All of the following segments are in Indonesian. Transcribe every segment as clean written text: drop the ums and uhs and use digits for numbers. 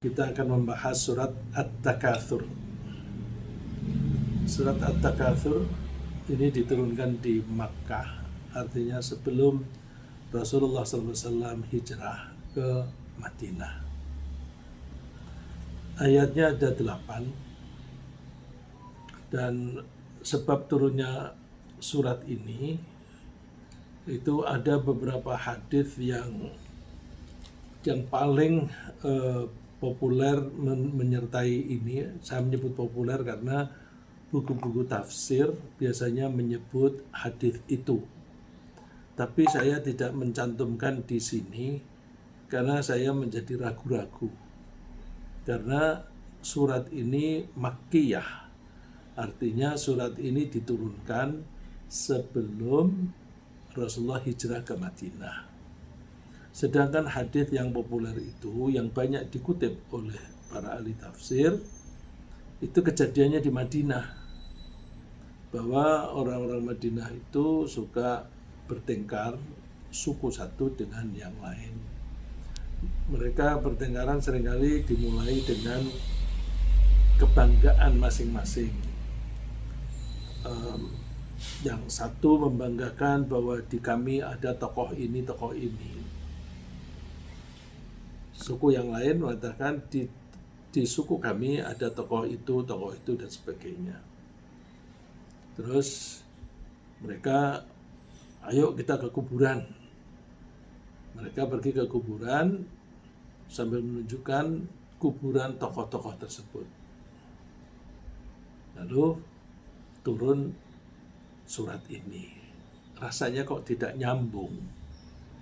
Kita akan membahas surat At-Takatsur. Surat At-Takatsur ini diturunkan di Makkah, artinya sebelum Rasulullah SAW hijrah ke Madinah. Ayatnya ada 8, dan sebab turunnya surat ini itu ada beberapa hadis yang paling populer menyertai ini. Saya menyebut populer karena buku-buku tafsir biasanya menyebut hadis itu. Tapi saya tidak mencantumkan di sini karena saya menjadi ragu-ragu. Karena surat ini Makkiyah. Artinya surat ini diturunkan sebelum Rasulullah hijrah ke Madinah. Sedangkan hadis yang populer itu, yang banyak dikutip oleh para ahli tafsir, itu kejadiannya di Madinah. Bahwa orang-orang Madinah itu suka bertengkar suku satu dengan yang lain. Mereka pertengkaran seringkali dimulai dengan kebanggaan masing-masing. Yang satu membanggakan bahwa di kami ada tokoh ini, tokoh ini. Suku yang lain mengatakan di suku kami ada tokoh itu, dan sebagainya. Terus mereka, ayo kita ke kuburan. Mereka pergi ke kuburan sambil menunjukkan kuburan tokoh-tokoh tersebut. Lalu turun surat ini. Rasanya kok tidak nyambung.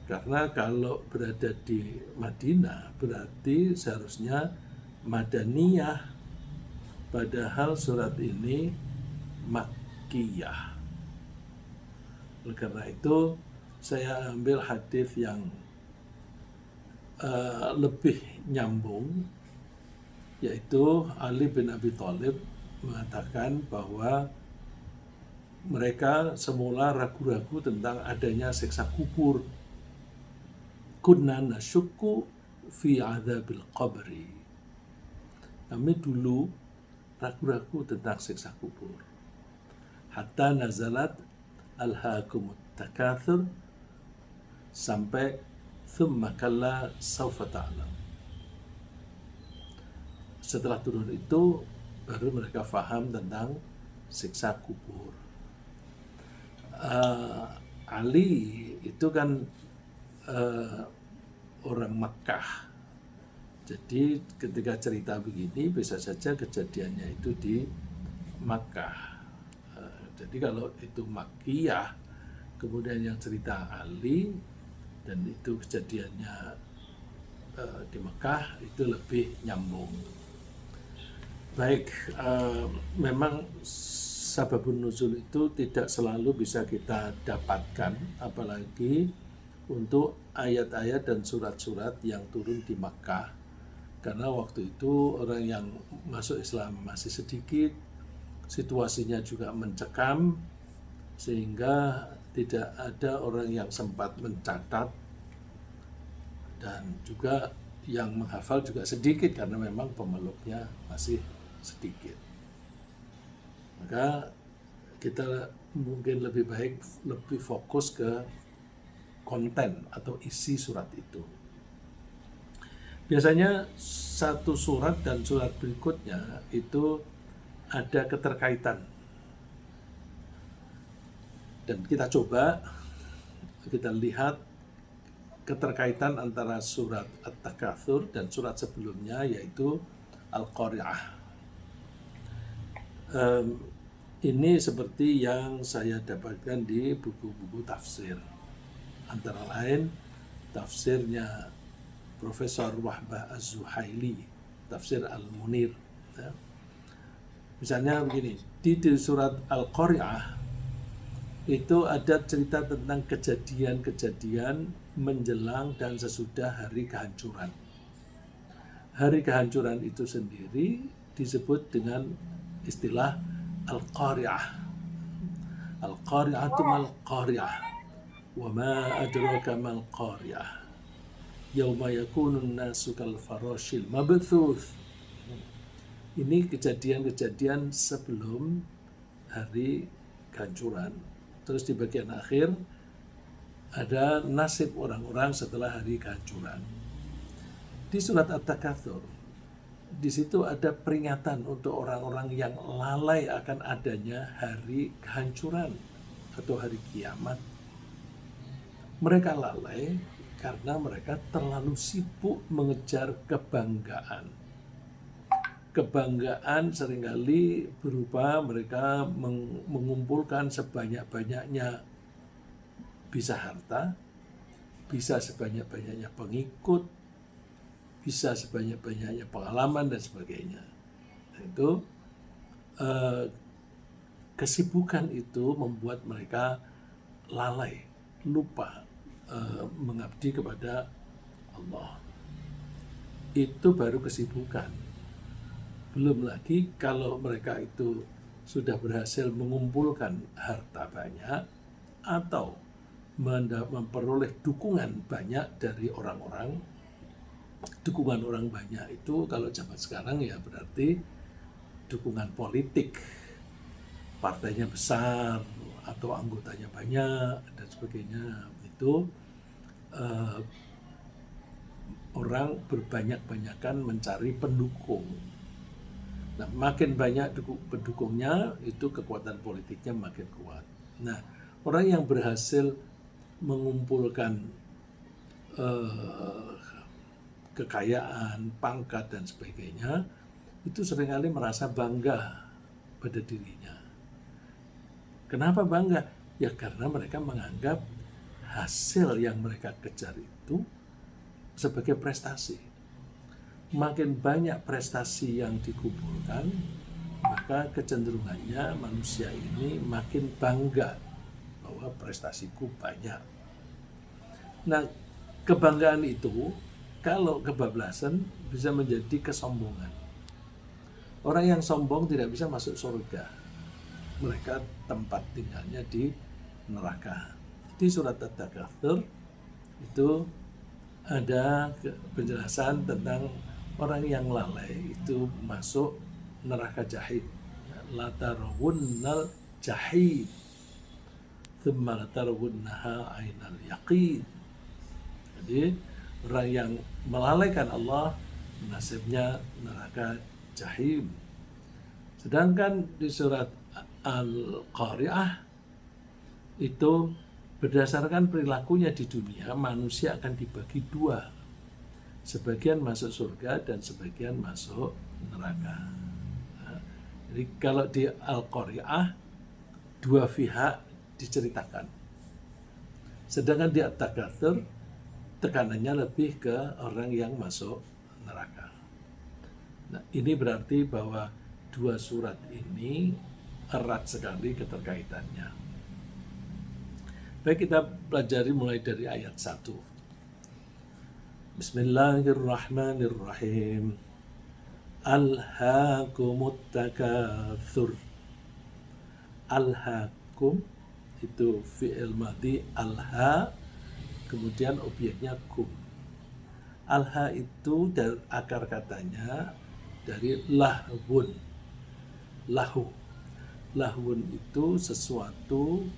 Karena kalau berada di Madinah berarti seharusnya Madaniyah. Padahal surat ini Makkiyah. Oleh karena itu saya ambil hadis yang lebih nyambung, yaitu Ali bin Abi Thalib mengatakan bahwa mereka semula ragu-ragu tentang adanya siksa kubur. Kunna nasyukku fi adzabil qabri. Kami dulu ragu-ragu tentang siksa kubur. Hatta nazalat alhaakumut takatsur, sampai thumma kalla sawfa ta'lam. Setelah turun itu baru mereka faham tentang siksa kubur. Ali itu kan orang Makkah. Jadi ketika cerita begini bisa saja kejadiannya itu di Makkah. Jadi kalau itu Makkiyah, kemudian yang cerita Ali dan itu kejadiannya di Makkah, itu lebih nyambung. Baik, memang sababun nuzul itu tidak selalu bisa kita dapatkan, apalagi untuk ayat-ayat dan surat-surat yang turun di Makkah. Karena waktu itu orang yang masuk Islam masih sedikit, situasinya juga mencekam, sehingga tidak ada orang yang sempat mencatat, dan juga yang menghafal juga sedikit karena memang pemeluknya masih sedikit. Maka kita mungkin lebih baik lebih fokus ke konten atau isi surat itu. Biasanya satu surat dan surat berikutnya itu ada keterkaitan. Dan kita coba kita lihat keterkaitan antara surat At-Takatsur dan surat sebelumnya, yaitu Al-Qari'ah. Ini seperti yang saya dapatkan di buku-buku tafsir. Antara lain tafsirnya Profesor Wahbah Az-Zuhaili, tafsir Al-Munir. Misalnya begini, di surat Al-Qari'ah itu ada cerita tentang kejadian-kejadian menjelang dan sesudah hari kehancuran. Hari kehancuran itu sendiri disebut dengan istilah Al-Qari'ah. Al-Qari'atu mal-Qari'ah. Wa ma adraka mal-Qari'ah. yauma yakunun nasu kal farashil mabthuth. Ini kejadian-kejadian sebelum hari kehancuran. Terus di bagian akhir ada nasib orang-orang setelah hari kehancuran. Di surat At-Takatsur, di situ ada peringatan untuk orang-orang yang lalai akan adanya hari kehancuran atau hari kiamat. Mereka lalai karena mereka terlalu sibuk mengejar kebanggaan. Kebanggaan seringkali berupa mereka mengumpulkan sebanyak-banyaknya, bisa harta, bisa sebanyak-banyaknya pengikut, bisa sebanyak-banyaknya pengalaman dan sebagainya. Itu kesibukan itu membuat mereka lalai, lupa mengabdi kepada Allah. Itu baru kesibukan. Belum lagi kalau mereka itu sudah berhasil mengumpulkan harta banyak atau memperoleh dukungan banyak dari orang-orang. Dukungan orang banyak itu kalau zaman sekarang ya berarti dukungan politik, partainya besar atau anggotanya banyak dan sebagainya. Itu orang berbanyak-banyakan mencari pendukung. Nah, makin banyak pendukungnya, itu kekuatan politiknya makin kuat. Nah, orang yang berhasil mengumpulkan kekayaan, pangkat, dan sebagainya, itu seringkali merasa bangga pada dirinya. Kenapa bangga? Ya karena mereka menganggap hasil yang mereka kejar itu sebagai prestasi. Makin banyak prestasi yang dikumpulkan, maka kecenderungannya manusia ini makin bangga bahwa prestasiku banyak. Nah, kebanggaan itu kalau kebablasan bisa menjadi kesombongan. Orang yang sombong tidak bisa masuk surga. Mereka tempat tinggalnya di neraka. Di surat At-Takatsur itu ada penjelasan tentang orang yang lalai itu masuk neraka jahim. La tarawunnal jahim thumma la tarawunnaha ainal yaqin. Jadi orang yang melalaikan Allah nasibnya neraka jahim. Sedangkan di surat Al-Qari'ah itu berdasarkan perilakunya di dunia, manusia akan dibagi dua. Sebagian masuk surga dan sebagian masuk neraka. Nah, jadi kalau di Al-Qari'ah dua pihak diceritakan. Sedangkan di At-Takatsur tekanannya lebih ke orang yang masuk neraka. Nah, ini berarti bahwa dua surat ini erat sekali keterkaitannya. Baik, kita pelajari mulai dari ayat 1. Bismillahirrahmanirrahim. Alhaakumut takatsur. Alhaakum itu fi'il madhi alha, kemudian objeknya kum. Alha itu dari akar katanya dari lahwun. Lahwun itu sesuatu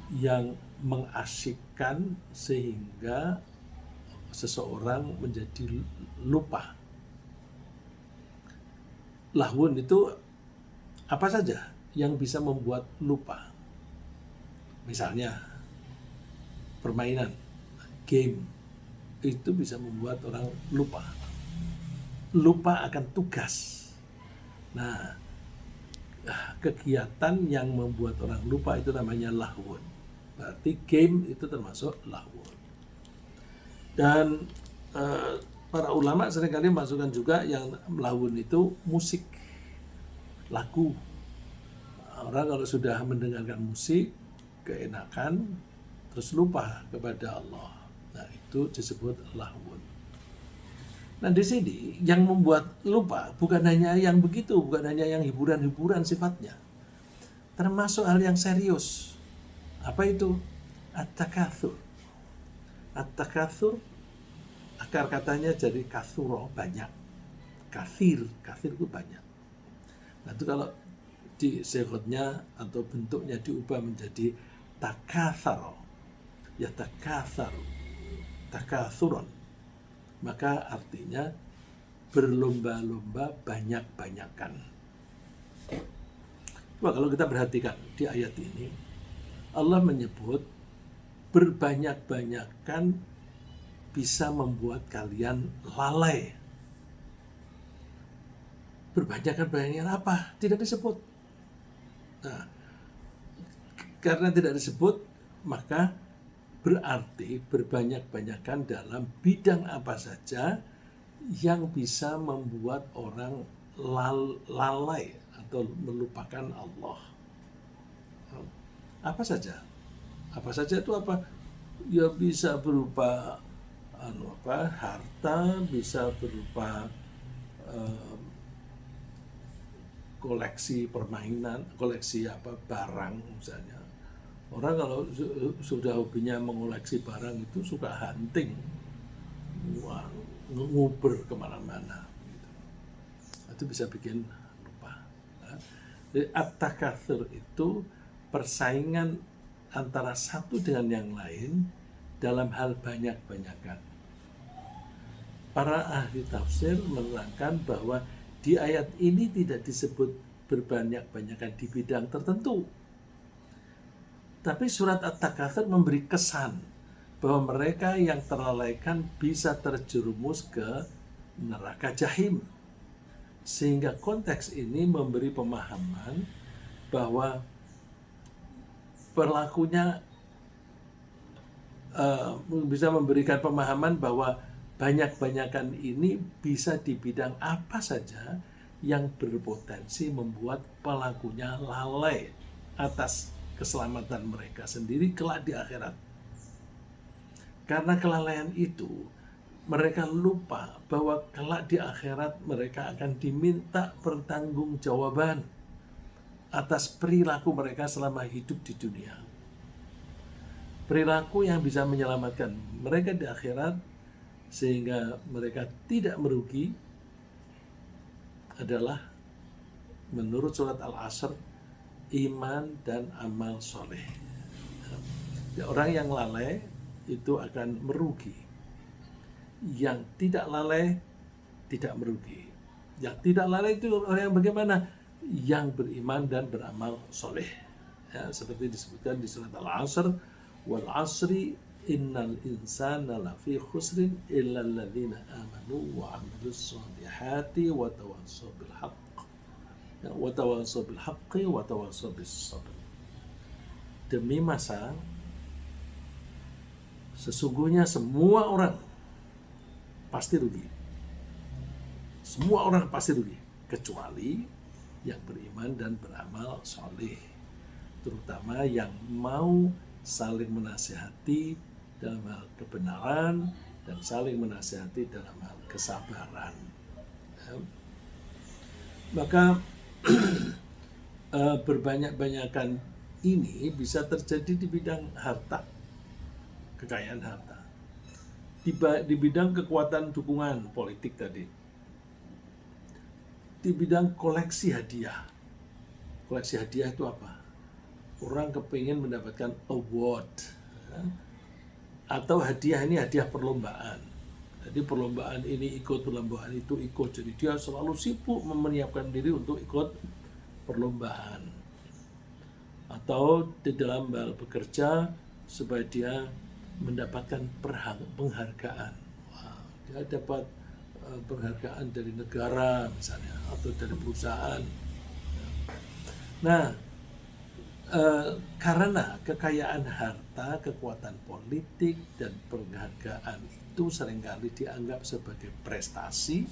yang mengasyikkan sehingga seseorang menjadi lupa. Lahwun itu apa saja yang bisa membuat lupa. Misalnya permainan, game, itu bisa membuat orang lupa. Lupa akan tugas. Nah, kegiatan yang membuat orang lupa itu namanya lahwun. Berarti game itu termasuk lahwun. Dan para ulama seringkali masukkan juga yang lahwun itu musik, lagu. Orang kalau sudah mendengarkan musik, keenakan, terus lupa kepada Allah. Nah, itu disebut lahwun. Nah, di sini yang membuat lupa bukan hanya yang begitu, bukan hanya yang hiburan-hiburan sifatnya. Termasuk hal yang serius. Apa itu? At-takatsur. At-takatsur akar katanya jadi kathuro, banyak. Kathir itu banyak. Nah itu kalau di sifatnya atau bentuknya diubah menjadi takatharo, ya takatharu, takathuron, maka artinya berlomba-lomba, banyak-banyakan. Coba kalau kita perhatikan di ayat ini, Allah menyebut berbanyak-banyakan bisa membuat kalian lalai. Berbanyakan apa? Tidak disebut. Nah, karena tidak disebut, maka berarti berbanyak-banyakan dalam bidang apa saja yang bisa membuat orang lalai atau melupakan Allah. Apa saja? Apa saja itu apa? Ya bisa berupa harta, bisa berupa koleksi permainan, koleksi barang misalnya. Orang kalau sudah hobinya mengoleksi barang itu suka hunting, nguber kemana-mana. Gitu. Itu bisa bikin lupa. Jadi at-takatsur itu persaingan antara satu dengan yang lain dalam hal banyak-banyakan. Para ahli tafsir menerangkan bahwa di ayat ini tidak disebut berbanyak-banyakan di bidang tertentu. Tapi surat At-Takatsur memberi kesan bahwa mereka yang terlalaikan bisa terjerumus ke neraka jahim. Sehingga konteks ini memberi pemahaman bahwa berlakunya bisa memberikan pemahaman bahwa banyak-banyakan ini bisa di bidang apa saja yang berpotensi membuat pelakunya lalai atas keselamatan mereka sendiri kelak di akhirat. Karena kelalaian itu, mereka lupa bahwa kelak di akhirat mereka akan diminta pertanggungjawaban atas perilaku mereka selama hidup di dunia. Perilaku yang bisa menyelamatkan mereka di akhirat sehingga mereka tidak merugi adalah menurut surat Al-Asr, iman dan amal soleh. Orang yang lalai itu akan merugi. Yang tidak lalai tidak merugi. Yang tidak lalai itu orang yang bagaimana? Yang beriman dan beramal soleh. Ya, seperti disebutkan di surat Al-Asr, wal asri innal insana lafi khusrin illa alladhina amanu wa amilus solihati wa tawassaw bil haqq. Wa tawassaw bil haqqi wa tawassaw bis sabr. Demi masa sesungguhnya semua orang pasti rugi. Semua orang pasti rugi kecuali yang beriman dan beramal soleh, terutama yang mau saling menasihati dalam hal kebenaran dan saling menasihati dalam hal kesabaran. Maka berbanyak-banyakan ini bisa terjadi di bidang harta, kekayaan harta, di bidang kekuatan dukungan politik tadi, di bidang koleksi hadiah. Koleksi hadiah itu apa? Orang kepingin mendapatkan award, atau hadiah ini hadiah perlombaan. Jadi perlombaan ini ikut, perlombaan itu ikut. Jadi dia selalu sibuk menyiapkan diri untuk ikut perlombaan. Atau di dalam hal bekerja supaya dia mendapatkan penghargaan. Wah, dia dapat penghargaan dari negara misalnya atau dari perusahaan. Nah, karena kekayaan harta, kekuatan politik dan penghargaan itu seringkali dianggap sebagai prestasi,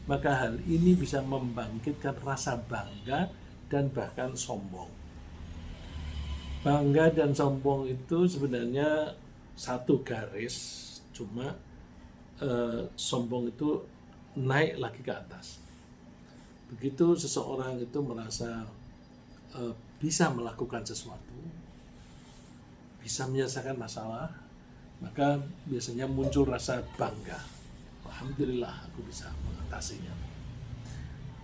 maka hal ini bisa membangkitkan rasa bangga dan bahkan sombong. Bangga dan sombong itu sebenarnya satu garis, cuma sombong itu naik lagi ke atas. Begitu seseorang itu merasa bisa melakukan sesuatu, bisa menyelesaikan masalah, maka biasanya muncul rasa bangga. Alhamdulillah aku bisa mengatasinya.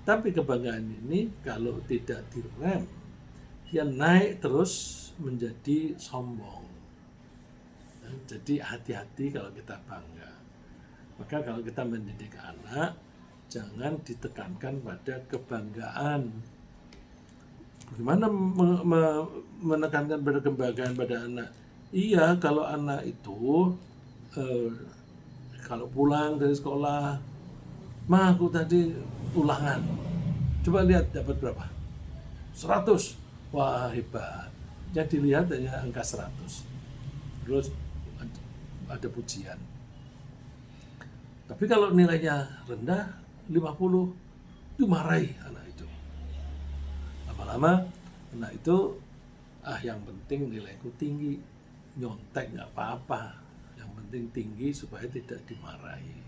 Tapi kebanggaan ini kalau tidak direm, dia naik terus menjadi sombong. Jadi hati-hati kalau kita bangga. Maka kalau kita mendidik anak, jangan ditekankan pada kebanggaan. Bagaimana menekankan pada kebanggaan pada anak? Iya, kalau anak itu kalau pulang dari sekolah, "Ma, aku tadi ulangan. Coba lihat dapat berapa? 100. Wah, hebat." Yang dilihat hanya angka 100. Terus ada pujian. Tapi kalau nilainya rendah, 50, dimarahi anak itu. Lama-lama anak itu, yang penting nilaiku tinggi, nyontek nggak apa-apa. Yang penting tinggi supaya tidak dimarahi.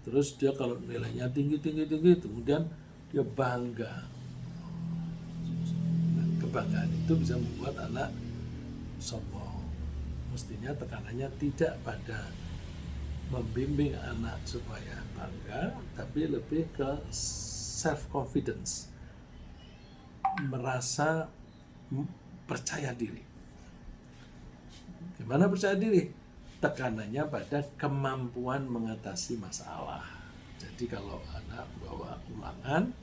Terus dia kalau nilainya tinggi, kemudian dia bangga. Kebanggaan itu bisa membuat anak sombong. Mestinya tekanannya tidak pada membimbing anak supaya bangga, tapi lebih ke self confidence, merasa percaya diri. Gimana percaya diri? Tekanannya pada kemampuan mengatasi masalah. Jadi kalau anak bawa ulangan,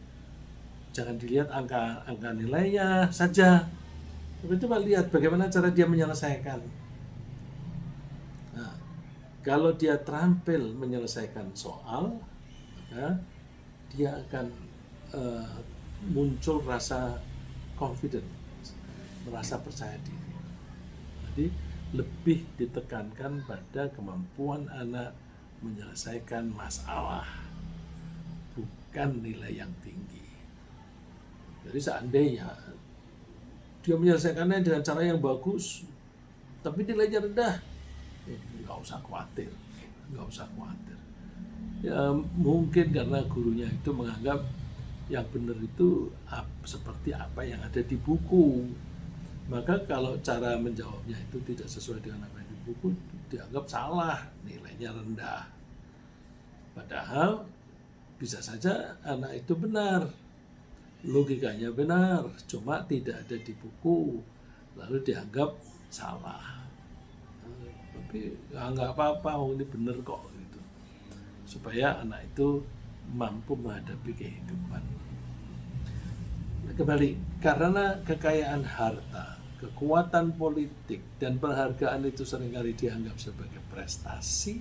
jangan dilihat angka nilainya saja, tapi coba lihat bagaimana cara dia menyelesaikan. Nah, kalau dia terampil menyelesaikan soal, maka dia akan muncul rasa confident, merasa percaya diri. Jadi lebih ditekankan pada kemampuan anak menyelesaikan masalah, bukan nilai yang tinggi. Jadi seandainya dia menyelesaikannya dengan cara yang bagus, tapi nilainya rendah, nggak usah khawatir. Ya, mungkin karena gurunya itu menganggap yang benar itu seperti apa yang ada di buku. Maka kalau cara menjawabnya itu tidak sesuai dengan apa yang di buku, dianggap salah, nilainya rendah. Padahal bisa saja anak itu benar, logikanya benar, cuma tidak ada di buku, lalu dianggap salah. Tapi nggak apa-apa, ini benar kok, gitu. Supaya anak itu mampu menghadapi kehidupan. Kembali, karena kekayaan harta, kekuatan politik, dan penghargaan itu seringkali dianggap sebagai prestasi,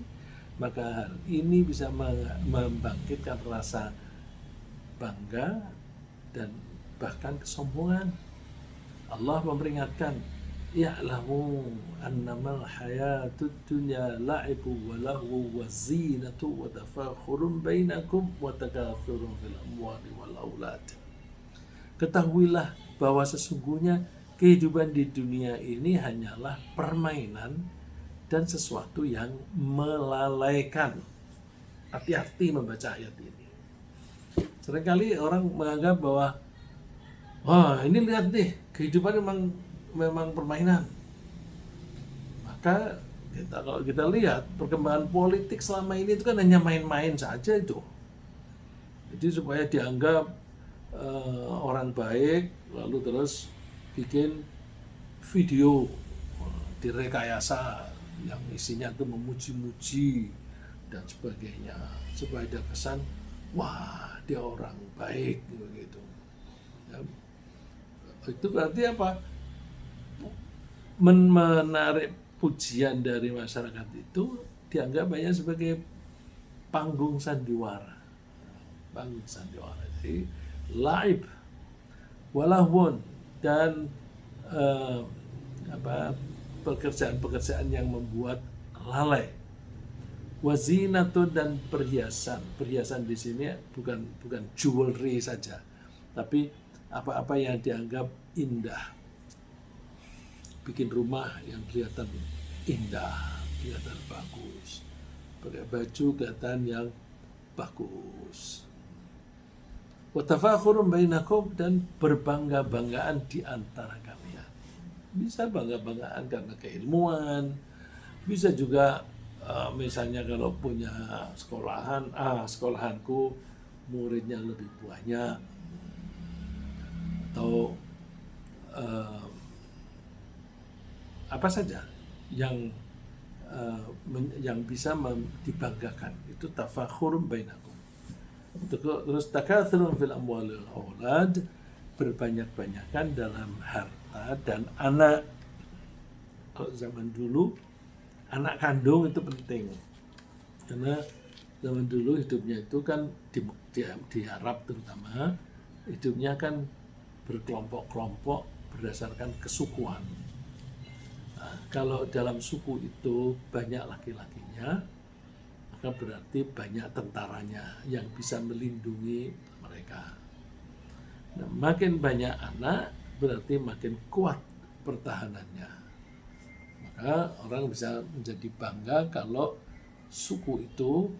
maka hal ini bisa membangkitkan rasa bangga dan bahkan kesombongan. Allah memperingatkan, "Ya'lamu annamal hayatud dunya la'ibu wa lahu wa zinatu wa tafakhurun bainakum wa takathurun fil amwali wal aulad." Ketahuilah bahwa sesungguhnya kehidupan di dunia ini hanyalah permainan dan sesuatu yang melalaikan. Hati-hati membaca ayat ini. Seringkali orang menganggap bahwa, wah, ini lihat nih, kehidupan memang permainan. Maka kalau kita lihat perkembangan politik selama ini itu kan hanya main-main saja itu. Jadi supaya dianggap orang baik, lalu terus bikin video direkayasa yang isinya itu memuji-muji dan sebagainya, supaya ada kesan, wah, dia orang baik gitu. Ya, itu berarti apa? Menarik pujian dari masyarakat itu dianggap banyak sebagai panggung sandiwara. Jadi laib, walahun, dan pekerjaan-pekerjaan yang membuat lalai. Wazinatun, dan perhiasan. Perhiasan di sini bukan jewelry saja, tapi apa-apa yang dianggap indah. Bikin rumah yang kelihatan indah, kelihatan bagus. Pakai baju kelihatan yang bagus. Wa tafakhurun bainakum, dan berbangga-banggaan di antara kalian. Bisa bangga-banggaan karena keilmuan, Bisa juga misalnya kalau punya sekolahanku muridnya lebih banyak, atau eh, apa saja yang yang bisa dibanggakan, itu tafakhurun bainakum. Terus takatsurun fil amwal wal aulad, berbanyak-banyakan dalam harta dan anak. Kalau zaman dulu anak kandung itu penting, karena zaman dulu hidupnya itu kan di Arab terutama, hidupnya kan berkelompok-kelompok berdasarkan kesukuan. Nah, kalau dalam suku itu banyak laki-lakinya, maka berarti banyak tentaranya yang bisa melindungi mereka. Nah, makin banyak anak berarti makin kuat pertahanannya. Maka orang bisa menjadi bangga kalau suku itu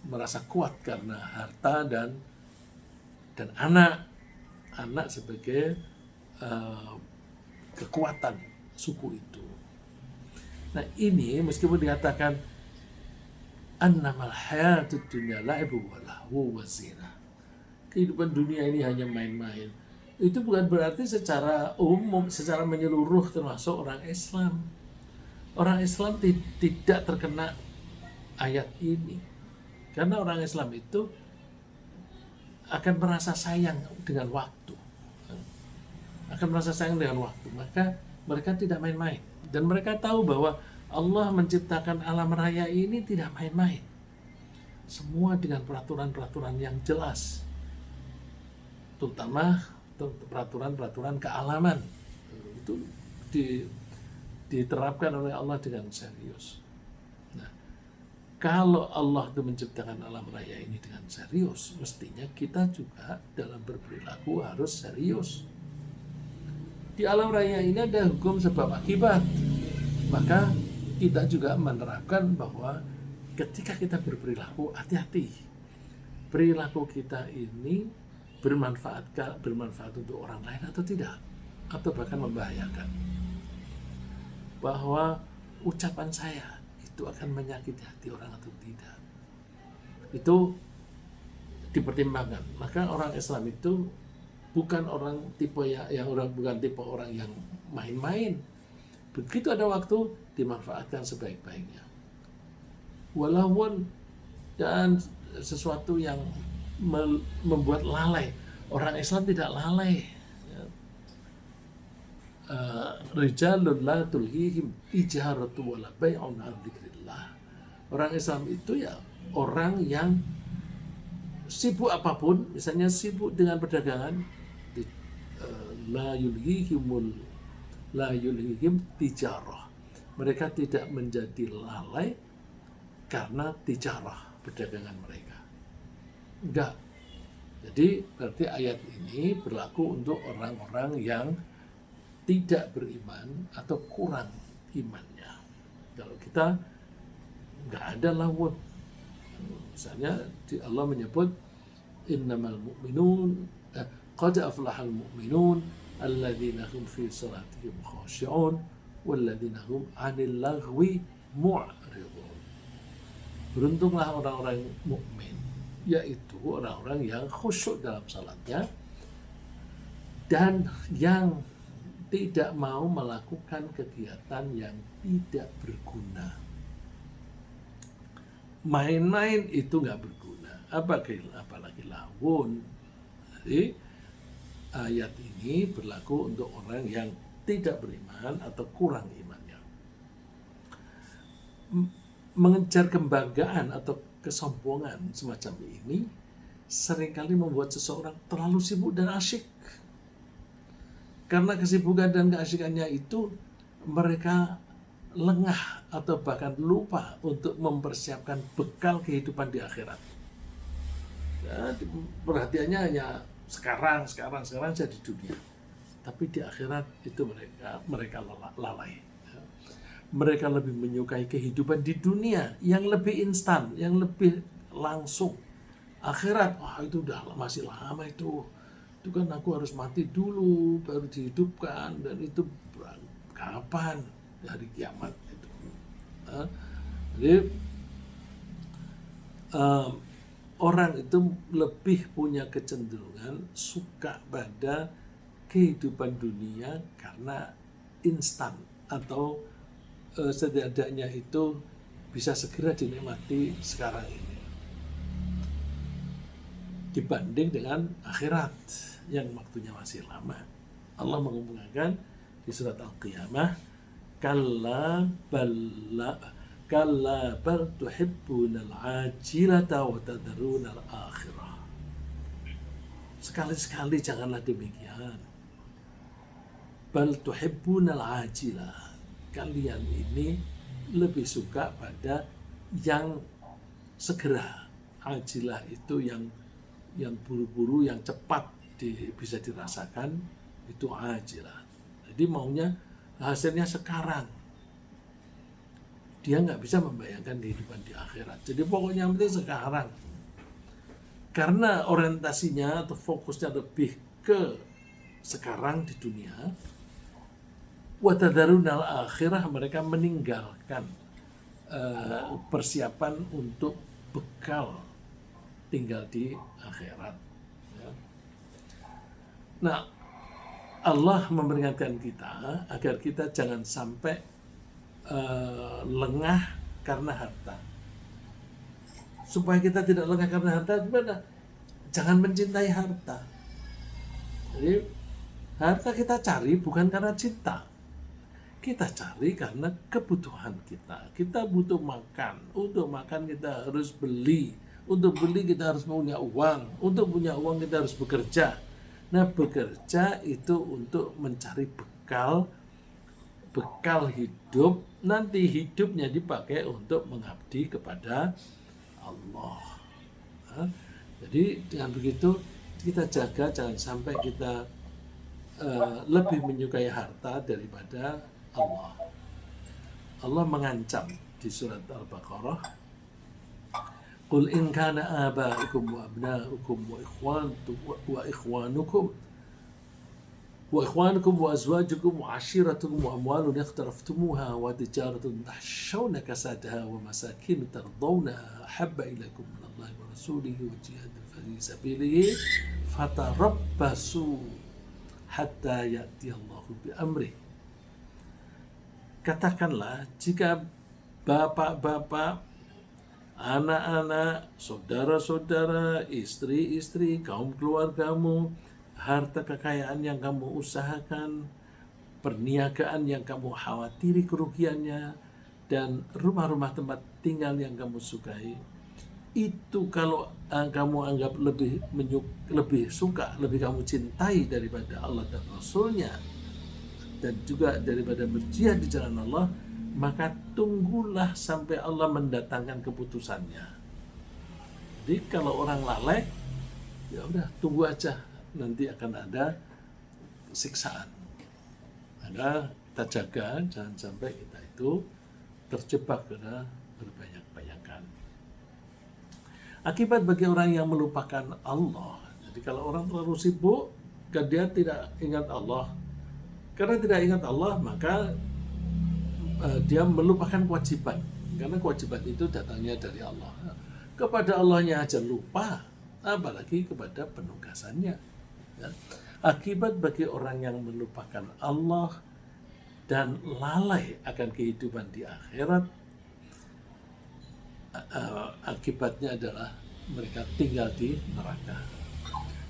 merasa kuat karena harta dan anak sebagai kekuatan suku itu. Nah, ini meskipun dikatakan annamal hayatud dunya la'ibu wa lahu wa zinah, kehidupan dunia ini hanya main-main, itu bukan berarti secara umum, secara menyeluruh termasuk orang Islam. Orang Islam tidak terkena ayat ini, karena orang Islam itu akan merasa sayang dengan waktu, maka mereka tidak main-main, dan mereka tahu bahwa Allah menciptakan alam raya ini tidak main-main, semua dengan peraturan-peraturan yang jelas, terutama peraturan-peraturan kealaman itu diterapkan oleh Allah dengan serius. Nah, kalau Allah itu menciptakan alam raya ini dengan serius, mestinya kita juga dalam berperilaku harus serius. Di alam raya ini ada hukum sebab akibat, maka kita juga menerapkan bahwa ketika kita berperilaku, hati-hati, perilaku kita ini bermanfaat untuk orang lain atau tidak, atau bahkan membahayakan. Bahwa ucapan saya itu akan menyakiti hati orang atau tidak, itu dipertimbangkan. Maka orang Islam itu bukan orang tipe bukan tipe orang yang main-main. Begitu ada waktu, dimanfaatkan sebaik-baiknya. Walaupun dan sesuatu yang membuat lalai. Orang Islam tidak lalai. Rijalun la tulhihim tijaratu wala bai'un an dzikrillah. Orang Islam itu ya orang yang sibuk apapun, misalnya sibuk dengan perdagangan, la yulhihim tijarah. Mereka tidak menjadi lalai karena tijarah, perdagangan mereka. Enggak. Jadi berarti ayat ini berlaku untuk orang-orang yang tidak beriman atau kurang imannya. Kalau kita enggak ada lawun. Misalnya Allah menyebut innamal mu'minun qad aflahal mu'minun alladzina hum fi salatihim khashi'un walladzina hum 'anil laghwi mu'ridun. Beruntunglah orang-orang mukmin, yaitu orang-orang yang khusyuk dalam salatnya dan yang tidak mau melakukan kegiatan yang tidak berguna. Main-main itu nggak berguna, apalagi lawun. Jadi ayat ini berlaku untuk orang yang tidak beriman atau kurang imannya. Mengejar kebanggaan atau kesombongan semacam ini seringkali membuat seseorang terlalu sibuk dan asyik. Karena kesibukan dan keasyikannya itu, mereka lengah atau bahkan lupa untuk mempersiapkan bekal kehidupan di akhirat. Ya, perhatiannya hanya sekarang saja di dunia, tapi di akhirat itu mereka lalai. Mereka lebih menyukai kehidupan di dunia yang lebih instan, yang lebih langsung. Akhirat, itu udah masih lama itu kan aku harus mati dulu baru dihidupkan, dan itu kapan hari kiamat itu. Jadi orang itu lebih punya kecenderungan suka pada kehidupan dunia karena instan atau setidaknya itu bisa segera dinikmati sekarang ini dibanding dengan akhirat yang waktunya masih lama. Allah mengumumkan di surat Al-Qiyamah, kalla bal tuhibbunal ajilata wa tadharunal akhirah. Sekali-sekali janganlah demikian. Bal tuhibbunal ajilah. Kalian ini lebih suka pada yang segera. Ajilah itu yang buru-buru, yang cepat bisa dirasakan, itu ajilah. Jadi maunya hasilnya sekarang. Dia nggak bisa membayangkan kehidupan di akhirat. Jadi pokoknya yang penting sekarang. Karena orientasinya atau fokusnya lebih ke sekarang di dunia, wa tadharunal akhirah, mereka meninggalkan persiapan untuk bekal tinggal di akhirat. Ya. Nah, Allah memperingatkan kita agar kita jangan sampai lengah karena harta. Supaya kita tidak lengah karena harta, gimana? Jangan mencintai harta. Jadi harta kita cari bukan karena cinta. Kita cari karena kebutuhan kita. Kita butuh makan. Untuk makan kita harus beli. Untuk beli kita harus punya uang. Untuk punya uang kita harus bekerja. Nah, bekerja itu untuk mencari bekal hidup. Nanti hidupnya dipakai untuk mengabdi kepada Allah. Nah, jadi dengan begitu kita jaga jangan sampai kita lebih menyukai harta daripada Allah. Allah mengancam di surat Al-Baqarah, qul in kana aba'ukum wa abna'ukum wa ikhwanukum wa azwajukum wa ashiratukum wa amwalun iqtaraftumuha wa tijaratun tahshawna kasadaha wa masakin tardawnaha habba ilaikum minallahi wa rasulihi wa jihadin fi sabilihi fatarabbasu hatta ya'tiyallahu bi amrih. Katakanlah, jika bapak-bapak, anak-anak, saudara-saudara, istri-istri, kaum keluargamu, harta kekayaan yang kamu usahakan, perniagaan yang kamu khawatiri kerugiannya, dan rumah-rumah tempat tinggal yang kamu sukai, itu kalau kamu anggap lebih suka, lebih kamu cintai daripada Allah dan Rasulnya, dan juga daripada berjihad di jalan Allah, maka tunggulah sampai Allah mendatangkan keputusannya. Jadi kalau orang lalai, ya udah tunggu aja, nanti akan ada siksaan. Maka kita jaga jangan sampai kita itu terjebak pada berbanyak-banyakan. Akibat bagi orang yang melupakan Allah. Jadi kalau orang terlalu sibuk, dia tidak ingat Allah. Karena tidak ingat Allah, maka dia melupakan kewajiban. Karena kewajiban itu datangnya dari Allah. Kepada Allahnya aja lupa, apalagi kepada penugasannya. Ya. Akibat bagi orang yang melupakan Allah dan lalai akan kehidupan di akhirat, akibatnya adalah mereka tinggal di neraka.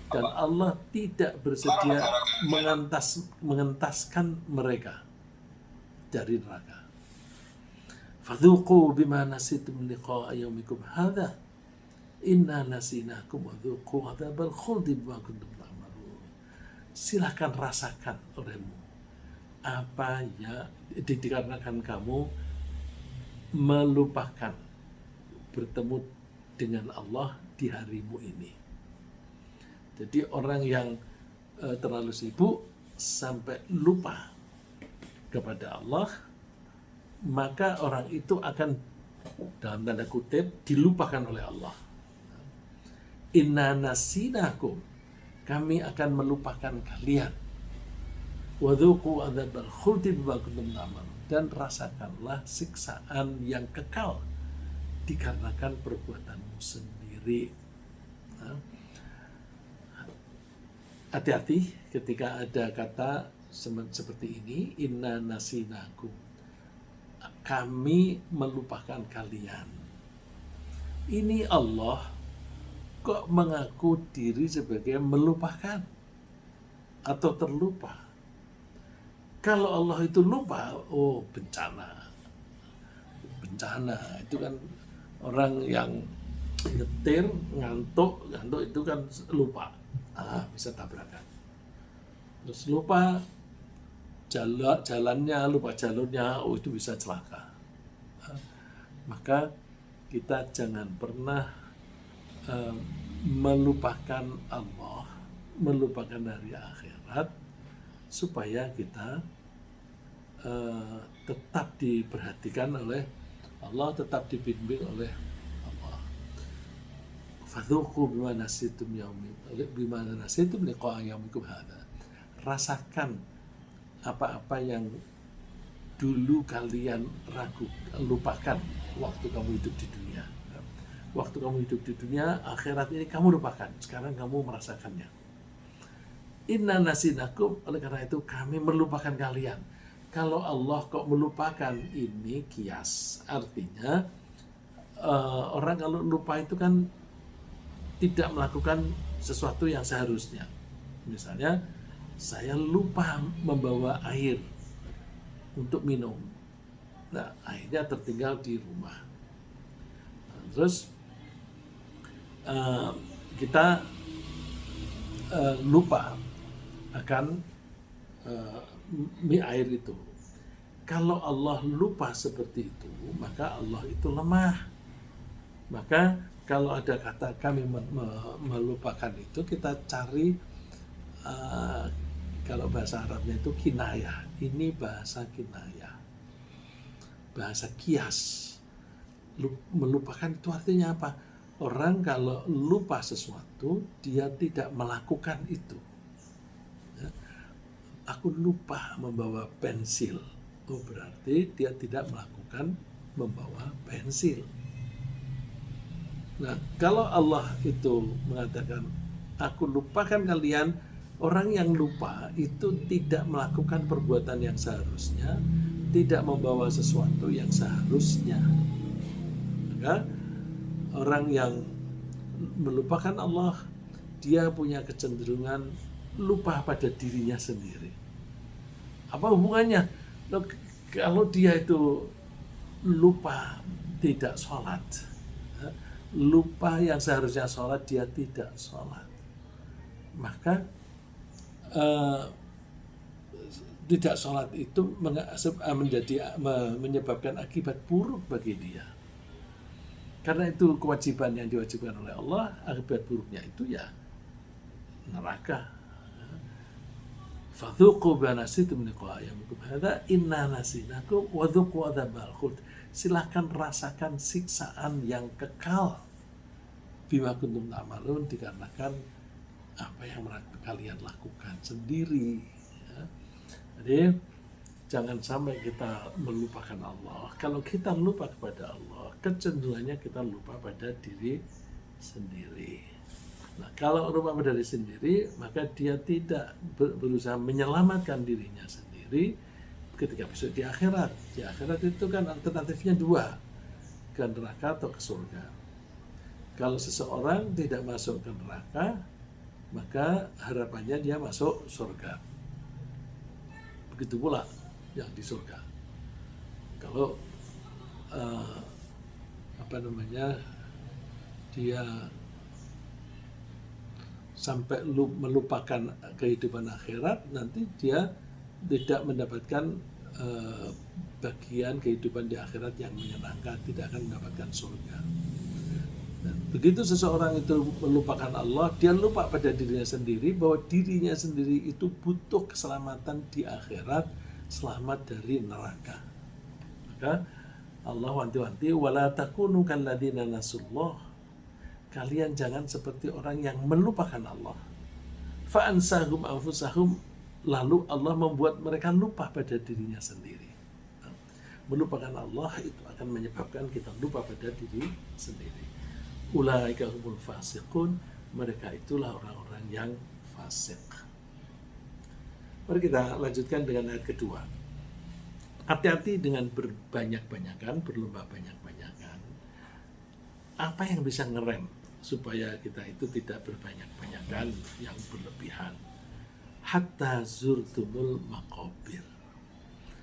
Dan Allah tidak bersedia mengentaskan mereka dari neraka. Fadzuqu bima nasitum liqa'a yaumikum hadza inna nasinakum wa dzuqu adzabal khuldi bima kuntum ta'malun. Silakan rasakan olehmu apa ya dikarenakan kamu melupakan bertemu dengan Allah di harimu ini. Jadi orang yang terlalu sibuk sampai lupa kepada Allah, maka orang itu akan dalam tanda kutip dilupakan oleh Allah. Inna nasinakum, kami akan melupakan kalian. wadzuqu adzabal khuldi bima kuntum ta'malun, dan rasakanlah siksaan yang kekal dikarenakan perbuatanmu sendiri. Nah, hati-hati ketika ada kata seperti ini, inna nasinakum, kami melupakan kalian. Ini Allah kok mengaku diri sebagai melupakan atau terlupa. Kalau Allah itu lupa, oh bencana. Bencana itu kan orang yang nyetir ngantuk itu kan lupa, bisa tabrakan. Terus lupa jalannya, lupa jalurnya, oh itu bisa celaka. Maka kita jangan pernah melupakan Allah, melupakan hari akhirat, supaya kita tetap diperhatikan oleh Allah, tetap dibimbing oleh Allah. Fadzuqu bima nasitum liqa'a yaumikum hadza. Rasakan apa-apa yang dulu kalian lupakan waktu kamu hidup di dunia. Waktu kamu hidup di dunia, akhirat ini kamu lupakan. Sekarang kamu merasakannya. Inna nasinakum, oleh karena itu kami melupakan kalian. Kalau Allah kok melupakan, ini kias. Artinya orang kalau lupa itu kan tidak melakukan sesuatu yang seharusnya. Misalnya saya lupa membawa air untuk minum. Nah, airnya tertinggal di rumah. Nah, terus kita lupa akan air itu. Kalau Allah lupa seperti itu, maka Allah itu lemah. Maka kalau ada kata kami melupakan itu, kita cari kalau bahasa Arabnya itu kinayah. Ini bahasa kinayah, bahasa kias. Melupakan itu artinya apa? Orang kalau lupa sesuatu, dia tidak melakukan itu. Ya. Aku lupa membawa pensil. Oh, berarti dia tidak melakukan membawa pensil. Nah, kalau Allah itu mengatakan, aku lupakan kalian, orang yang lupa itu tidak melakukan perbuatan yang seharusnya, tidak membawa sesuatu yang seharusnya. Maka orang yang melupakan Allah, dia punya kecenderungan lupa pada dirinya sendiri. Apa hubungannya? Kalau dia itu lupa tidak sholat, lupa yang seharusnya sholat, dia tidak sholat, maka tidak sholat itu menyebabkan akibat buruk bagi dia. Karena itu kewajiban yang diwajibkan oleh Allah, akibat buruknya itu ya neraka. Fadzuqu bima nasitum liqa'a yaumikum hadza inna nasinakum wa dzuqu adzabal khuld. Silakan rasakan siksaan yang kekal bima kuntum ta'malun, dikarenakan apa yang kalian lakukan sendiri. Ya. Jadi jangan sampai kita melupakan Allah. Kalau kita lupa kepada Allah, kecenderungannya kita lupa pada diri sendiri. Nah, kalau lupa pada diri sendiri, maka dia tidak berusaha menyelamatkan dirinya sendiri ketika besok di akhirat. Di akhirat itu kan alternatifnya dua, ke neraka atau ke surga. Kalau seseorang tidak masuk ke neraka, maka harapannya dia masuk surga. Begitu pula yang di surga. Kalau dia sampai melupakan kehidupan akhirat, nanti dia tidak mendapatkan bagian kehidupan di akhirat yang menyenangkan, tidak akan mendapatkan surga. Dan begitu seseorang itu melupakan Allah, dia lupa pada dirinya sendiri, bahwa dirinya sendiri itu butuh keselamatan di akhirat, selamat dari neraka. Maka Allah wanti-wanti, wala takunu kalladzina nasullah. Kalian jangan seperti orang yang melupakan Allah. Fa'ansahum anfusahum, lalu Allah membuat mereka lupa pada dirinya sendiri. Melupakan Allah itu akan menyebabkan kita lupa pada diri sendiri. Ulaika humul fasiqun, mereka itulah orang-orang yang fasik. Mari kita lanjutkan dengan ayat kedua. Hati-hati dengan berbanyak-banyakan, berlomba banyak-banyakan. Apa yang bisa ngerem supaya kita itu tidak berbanyak-banyakan yang berlebihan? Hatta zurtumul maqabir,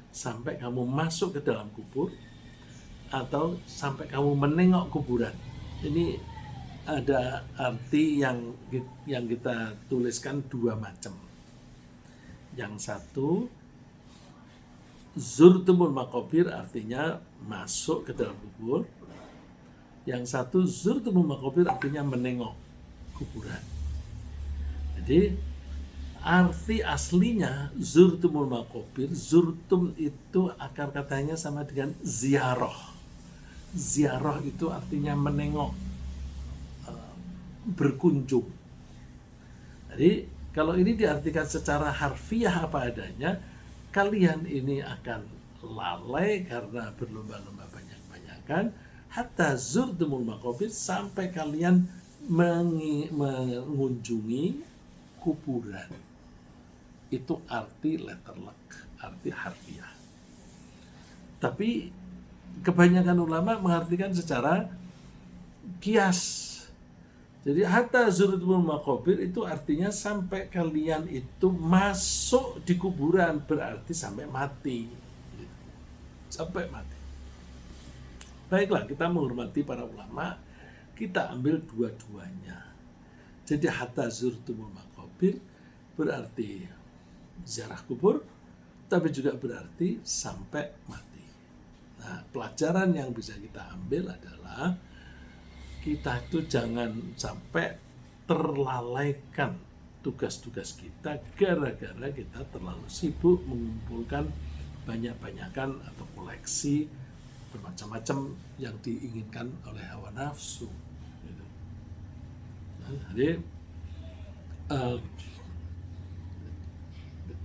sampai kamu masuk ke dalam kubur atau sampai kamu menengok kuburan. Ini ada arti yang kita tuliskan dua macam. Yang satu, zurtumul maqabir artinya masuk ke dalam kubur. Yang satu, zurtumul maqabir artinya menengok kuburan. Jadi arti aslinya zurtumul maqabir, zurtum itu akar katanya sama dengan ziarah. Ziarah itu artinya menengok, berkunjung. Jadi kalau ini diartikan secara harfiah apa adanya, kalian ini akan lalai karena berlomba-lomba banyak-banyakan, hatta zurtumul maqabir, sampai kalian mengunjungi kuburan. Itu arti letterlek, arti harfiah. Tapi kebanyakan ulama mengartikan secara kias. Jadi hatta zurtumul maqabir itu artinya sampai kalian itu masuk di kuburan, berarti sampai mati. Sampai mati. Baiklah, kita menghormati para ulama, kita ambil dua-duanya. Jadi hatta zurtumul maqabir berarti ziarah kubur, tapi juga berarti sampai mati. Nah, pelajaran yang bisa kita ambil adalah kita itu jangan sampai terlalaikan tugas-tugas kita gara-gara kita terlalu sibuk mengumpulkan banyak-banyakan atau koleksi bermacam-macam yang diinginkan oleh hawa nafsu. Gitu. Nah, jadi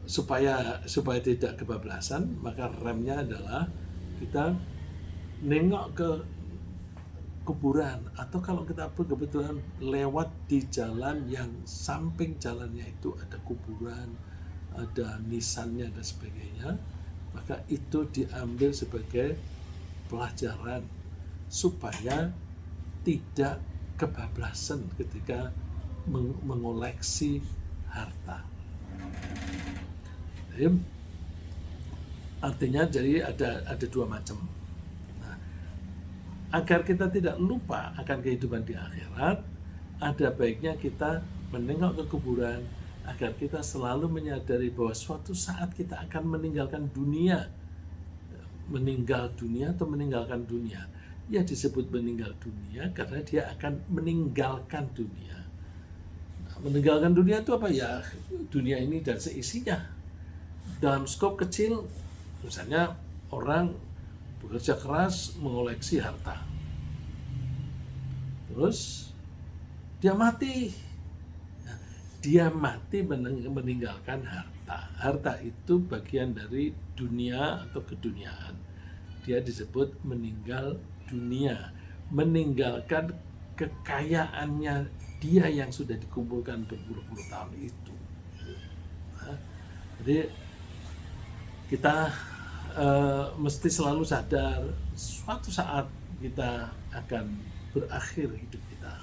supaya tidak kebablasan, maka remnya adalah kita nengok ke kuburan, atau kalau kita kebetulan lewat di jalan yang samping jalannya itu ada kuburan, ada nisannya dan sebagainya, maka itu diambil sebagai pelajaran supaya tidak kebablasan ketika mengoleksi harta. Jadi, artinya jadi ada dua macam. Agar kita tidak lupa akan kehidupan di akhirat, ada baiknya kita menengok ke kuburan agar kita selalu menyadari bahwa suatu saat kita akan meninggalkan dunia. Meninggal dunia atau meninggalkan dunia. Ya disebut meninggal dunia karena dia akan meninggalkan dunia. Nah, meninggalkan dunia itu apa ya? Dunia ini dan seisinya. Dalam skop kecil, misalnya orang bekerja keras mengoleksi harta, terus dia mati. Dia mati meninggalkan harta. Harta itu bagian dari dunia atau keduniaan. Dia disebut meninggal dunia, meninggalkan kekayaannya dia yang sudah dikumpulkan berpuluh-puluh tahun itu. Nah, jadi kita mesti selalu sadar suatu saat kita akan berakhir hidup kita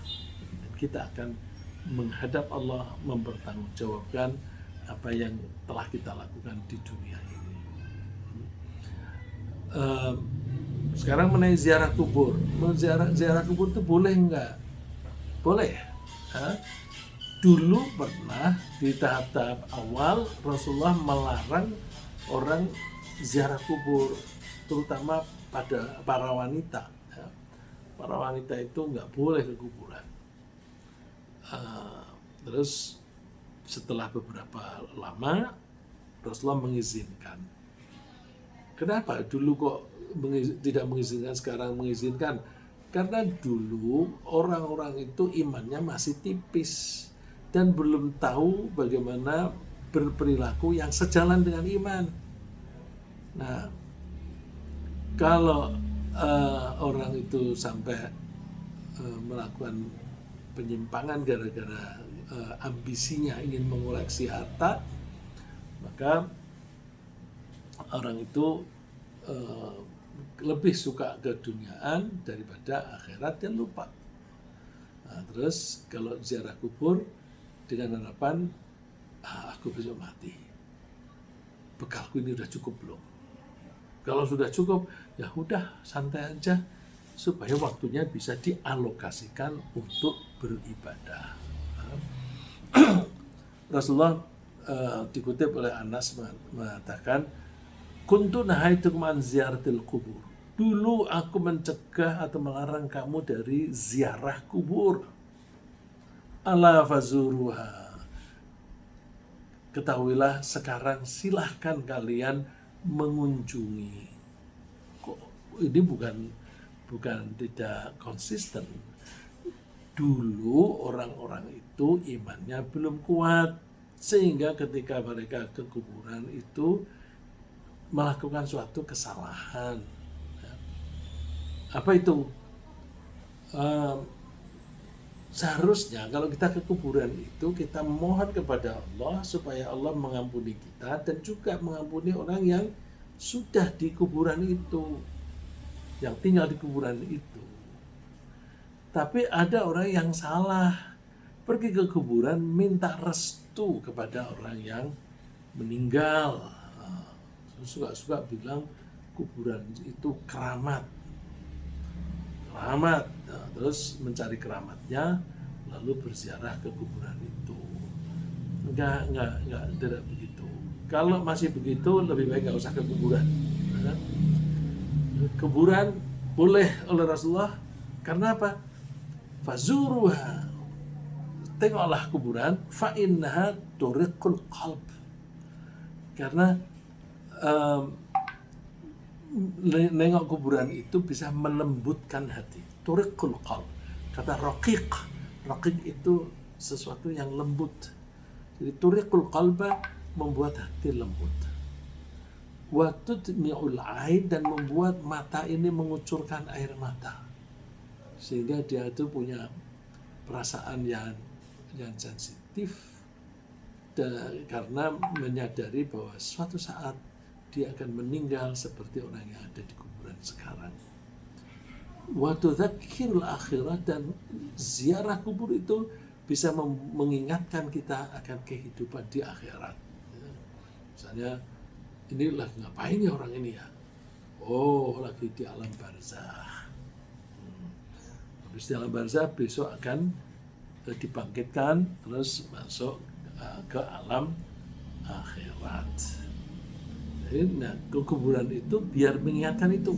dan kita akan menghadap Allah, mempertanggungjawabkan apa yang telah kita lakukan di dunia ini. Sekarang mengenai ziarah kubur, ziarah kubur itu boleh enggak? Boleh. Dulu pernah di tahap-tahap awal Rasulullah melarang orang ziarah kubur, terutama pada para wanita. Para wanita itu nggak boleh ke kuburan. Terus setelah beberapa lama Rasulullah mengizinkan. Kenapa dulu kok tidak mengizinkan, sekarang mengizinkan? Karena dulu orang-orang itu imannya masih tipis dan belum tahu bagaimana berperilaku yang sejalan dengan iman. Nah, kalau orang itu sampai melakukan penyimpangan gara-gara ambisinya ingin mengoleksi harta, maka orang itu lebih suka keduniaan daripada akhirat dan lupa. Nah, terus kalau ziarah kubur dengan harapan aku besok mati, bekalku ini udah cukup belum? Kalau sudah cukup, ya udah santai aja supaya waktunya bisa dialokasikan untuk beribadah. Rasulullah dikutip oleh Anas mengatakan, kuntu nahaitukum an ziyaratil kubur. Dulu aku mencegah atau melarang kamu dari ziarah kubur. Ala fazuruha. Ketahuilah sekarang silahkan kalian mengunjungi. Kok ini bukan tidak konsisten. Dulu orang-orang itu imannya belum kuat, sehingga ketika mereka ke kuburan itu melakukan suatu kesalahan. Apa itu? Seharusnya kalau kita ke kuburan itu kita mohon kepada Allah supaya Allah mengampuni kita dan juga mengampuni orang yang sudah di kuburan itu, yang tinggal di kuburan itu. Tapi ada orang yang salah, pergi ke kuburan minta restu kepada orang yang meninggal. Suka-suka bilang kuburan itu keramat. Nah, terus mencari keramatnya lalu berziarah ke kuburan itu. Tidak begitu. Kalau masih begitu lebih baik nggak usah ke kuburan. Kuburan boleh oleh Rasulullah karena apa? Fazuruha, tengoklah kuburan, fa innaha turiqul qalb, karena nengok kuburan itu bisa melembutkan hati. Turiqul qalb, kata raqiq itu sesuatu yang lembut. Jadi turiqul qalba membuat hati lembut. Wa tudmi'ul ain, dan membuat mata ini mengucurkan air mata, sehingga dia itu punya perasaan yang sensitif karena menyadari bahwa suatu saat dia akan meninggal seperti orang yang ada di kuburan sekarang. Wa tudzakirul akhirat, dan ziarah kubur itu bisa mengingatkan kita akan kehidupan di akhirat. Misalnya, ini lagi ngapain ya orang ini ya? Oh, lagi di alam barzakh. Habis di alam barzakh besok akan dibangkitkan terus masuk ke alam akhirat. Nah, ke kuburan itu biar mengingatkan itu.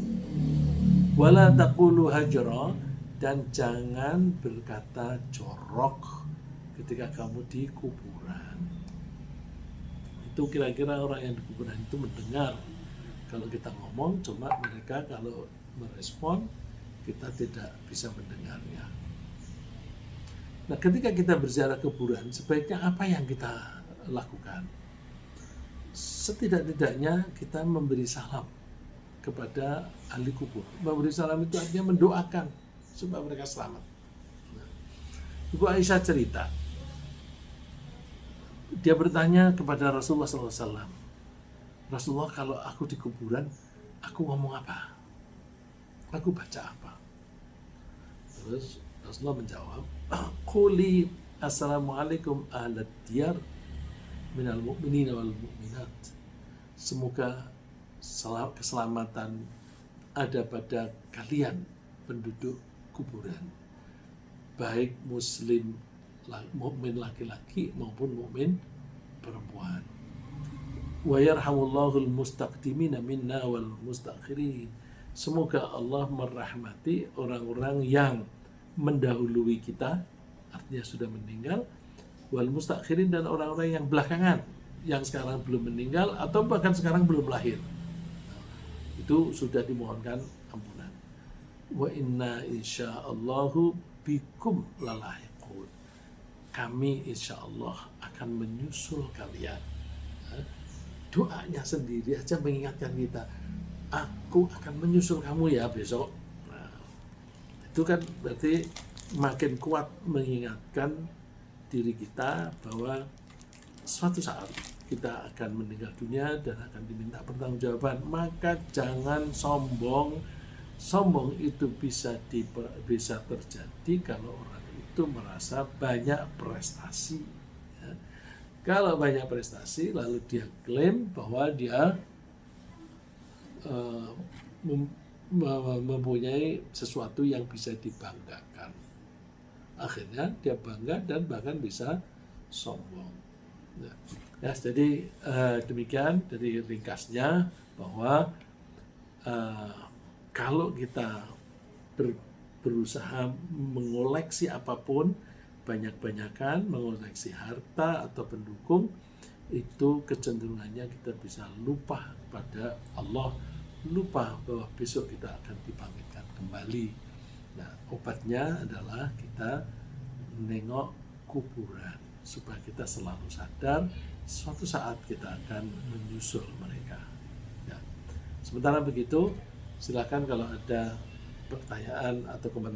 Wala taqulu hajra, dan jangan berkata jorok ketika kamu di kuburan. Itu kira-kira orang yang di kuburan itu mendengar kalau kita ngomong, cuma mereka kalau merespon kita tidak bisa mendengarnya. Nah, ketika kita berziarah kuburan, sebaiknya apa yang kita lakukan? Setidak-tidaknya kita memberi salam kepada ahli kubur. Memberi salam itu artinya mendoakan supaya mereka selamat. Ibu Aisyah cerita, dia bertanya kepada Rasulullah SAW, Rasulullah, kalau aku di kuburan, aku ngomong apa? Aku baca apa? Terus Rasulullah menjawab, quli assalamualaikum ahlad diyar minal mu'minina wal mu'minat. Semoga keselamatan ada pada kalian penduduk kuburan, baik muslim mukmin laki-laki maupun mukmin perempuan. Wa yarhamullahul mustaqdimina minna wal mustakhirin. Semoga Allah merahmati orang-orang yang mendahului kita, artinya sudah meninggal, wal mustakhirin, dan orang-orang yang belakangan, yang sekarang belum meninggal atau bahkan sekarang belum lahir. Itu sudah dimohonkan ampunan. Wa inna insyaallahu bikum lalahiqun. Kami insyaallah akan menyusul kalian. Doanya sendiri aja mengingatkan kita, aku akan menyusul kamu ya besok. Nah, itu kan berarti makin kuat mengingatkan diri kita bahwa suatu saat kita akan meninggal dunia dan akan diminta pertanggungjawaban. Maka jangan sombong. Sombong itu bisa terjadi kalau orang itu merasa banyak prestasi. Ya. Kalau banyak prestasi lalu dia klaim bahwa dia mempunyai sesuatu yang bisa dibanggakan. Akhirnya dia bangga dan bahkan bisa sombong. Ya, jadi demikian dari ringkasnya bahwa kalau kita berusaha mengoleksi apapun, banyak-banyakan mengoleksi harta atau pendukung, itu kecenderungannya kita bisa lupa pada Allah, lupa bahwa besok kita akan dibangkitkan kembali. Nah, obatnya adalah kita menengok kuburan supaya kita selalu sadar suatu saat kita akan menyusul mereka. Ya. Sementara begitu, silakan kalau ada pertanyaan atau komentar